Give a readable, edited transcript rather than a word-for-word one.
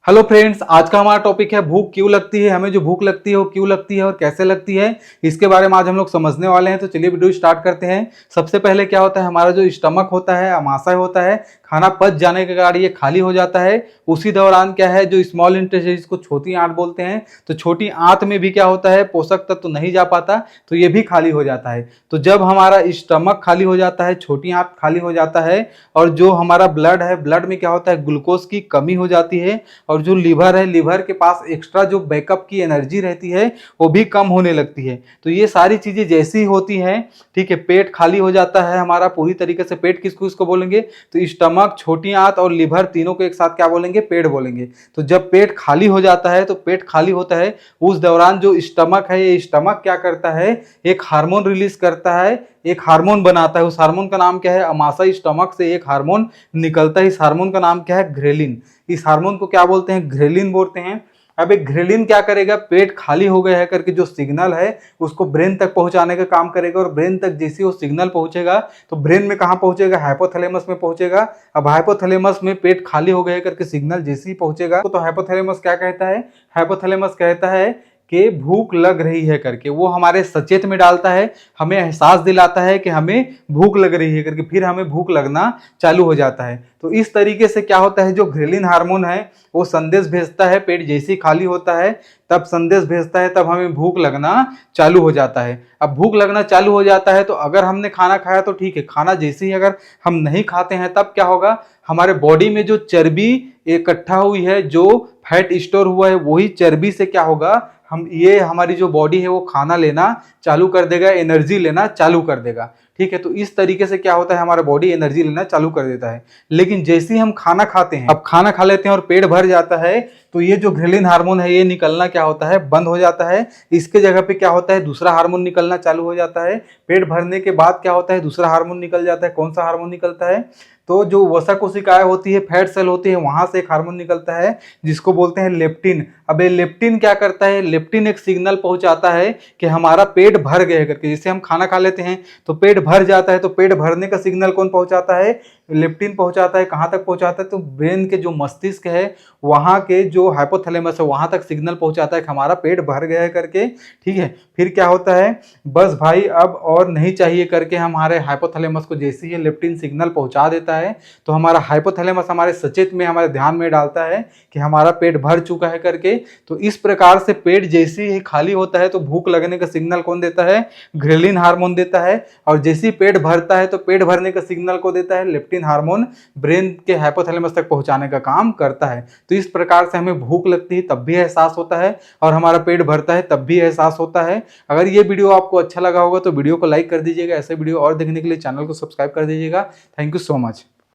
Hello friends, आज का हमारा टॉपिक है भूख क्यों लगती है। हमें जो भूख लगती है वो क्यों लगती है और कैसे लगती है, इसके बारे में आज हम लोग समझने वाले हैं। तो चलिए वीडियो स्टार्ट करते हैं। सबसे पहले क्या होता है, हमारा जो स्टमक होता है, अमाशय होता है, खाना पच जाने के बाद ये खाली हो जाता है। उसी दौरान क्या है, जो स्मॉल इंटेस्टाइन जिसको छोटी आंत बोलते हैं, तो छोटी आंत में भी क्या होता है, पोषक तत्व तो नहीं जा पाता, तो ये भी खाली हो जाता है। तो जब हमारा स्टमक खाली हो जाता है, छोटी आंत खाली हो जाता है, और जो हमारा ब्लड है, ब्लड में क्या होता है, ग्लूकोज की कमी हो जाती है, और जो लीवर है, लीवर के पास एक्स्ट्रा जो बैकअप की एनर्जी रहती है वो भी कम होने लगती है। तो ये सारी चीजें जैसी होती हैं, ठीक है, पेट खाली हो जाता है हमारा पूरी तरीके से। पेट किसको इसको बोलेंगे, तो स्टमक, छोटी आंत और लीवर तीनों को एक साथ क्या बोलेंगे, पेट बोलेंगे। तो जब पेट खाली हो जाता है, तो पेट खाली होता है, उस दौरान जो स्टमक है, ये स्टमक क्या करता है, एक हार्मोन रिलीज करता है, एक हार्मोन बनाता है। उस हार्मोन का नाम क्या है, अमाशय स्टमक से एक हार्मोन निकलता है। इस हार्मोन का नाम क्या है, ग्रेलिन। इस हार्मोन को क्या बोलते हैं, ग्रेलिन बोलते हैं। अब एक ग्रेलिन क्या करेगा, पेट खाली हो गया है करके जो सिग्नल है उसको ब्रेन तक पहुंचाने का काम करेगा, और ब्रेन तक जैसे वो सिग्नल पहुंचेगा तो ब्रेन में कहां पहुंचेगा, हाइपोथैलेमस में पहुंचेगा। अब हाइपोथैलेमस में पेट खाली हो गया करके सिग्नल जैसे ही पहुंचेगा तो हाइपोथैलेमस क्या कहता है, हाइपोथैलेमस कहता है कि भूख लग रही है करके। वो हमारे सचेत में डालता है, हमें एहसास दिलाता है कि हमें भूख लग रही है करके, फिर हमें भूख लगना चालू हो जाता है। तो इस तरीके से क्या होता है, जो ग्रेलिन हार्मोन है वो संदेश भेजता है, पेट जैसे ही खाली होता है तब संदेश भेजता है, तब हमें भूख लगना चालू हो जाता है। अब भूख लगना चालू हो जाता है तो अगर हमने खाना खाया तो ठीक है, खाना जैसे ही अगर हम नहीं खाते हैं तब क्या होगा, हमारे बॉडी में जो चर्बी इकट्ठा हुई है, जो फैट स्टोर हुआ है, वही चर्बी से क्या होगा, हम ये हमारी जो बॉडी है वो खाना लेना चालू कर देगा, एनर्जी लेना चालू कर देगा। ठीक है, तो इस तरीके से क्या होता है, हमारा बॉडी एनर्जी लेना चालू कर देता है। लेकिन जैसे ही हम खाना खाते हैं, अब खाना खा लेते हैं और पेट भर जाता है, तो ये जो ग्रेलिन हार्मोन है ये निकलना क्या होता है, बंद हो जाता है। इसके जगह पे क्या होता है, दूसरा हार्मोन निकलना चालू हो जाता है। पेट भरने के बाद क्या होता है, दूसरा हार्मोन निकल जाता है। कौन सा हार्मोन निकलता है, तो जो वसा कोशिकाएं होती है, फैट सेल होती है, वहां से एक हार्मोन निकलता है जिसको बोलते हैं लेप्टिन। अब ये लेप्टिन क्या करता है, लेप्टिन एक सिग्नल पहुंचाता है कि हमारा पेट भर गया करके। जैसे हम खाना खा लेते हैं तो पेट भर जाता है, तो पेट भरने का सिग्नल कौन पहुंचाता है, लेप्टिन पहुंचाता है। कहां तक पहुंचाता है, तो ब्रेन के जो मस्तिष्क है, वहां के जो हाइपोथैलेमस है, वहां तक सिग्नल पहुंचाता है कि हमारा पेट भर गया है करके। ठीक है, फिर क्या होता है, बस भाई अब और नहीं चाहिए करके हमारे हाइपोथैलेमस को जैसे ही लेप्टिन सिग्नल पहुंचा देता है, तो हमारा हाइपोथैलेमस हमारे सचेत में, हमारे ध्यान में डालता है कि हमारा पेट भर चुका है करके। तो इस प्रकार से पेट जैसे ही खाली होता है तो भूख लगने का सिग्नल कौन देता है, ग्रेलिन हार्मोन देता है। और जैसे ही पेट भरता है तो पेट भरने का सिग्नल को देता है लेप्टिन हार्मोन, ब्रेन के हाइपोथैलेमस तक पहुंचाने का काम करता है। तो इस प्रकार से हमें भूख लगती है तब भी एहसास होता है, और हमारा पेट भरता है तब भी एहसास होता है। अगर ये वीडियो आपको अच्छा लगा होगा तो वीडियो को लाइक कर दीजिएगा। ऐसे वीडियो और देखने के लिए चैनल को सब्सक्राइब कर दीजिएगा। Thank you so much.